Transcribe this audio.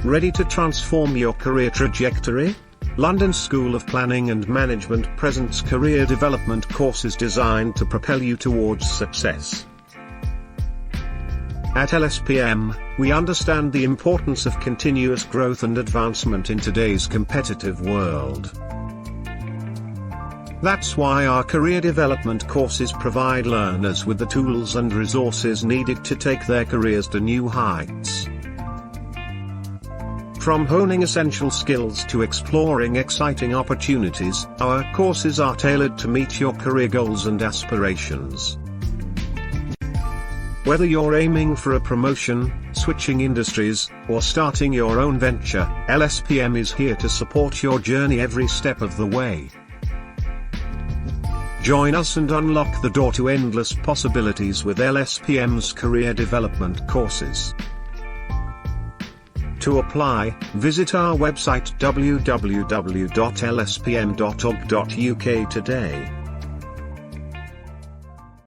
Ready to transform your career trajectory? London School of Planning and Management presents career development courses designed to propel you towards success. At LSPM, we understand the importance of continuous growth and advancement in today's competitive world. That's why our career development courses provide learners with the tools and resources needed to take their careers to new heights. From honing essential skills to exploring exciting opportunities, our courses are tailored to meet your career goals and aspirations. Whether you're aiming for a promotion, switching industries, or starting your own venture, LSPM is here to support your journey every step of the way. Join us and unlock the door to endless possibilities with LSPM's career development courses. To apply, visit our website www.lspm.org.uk today.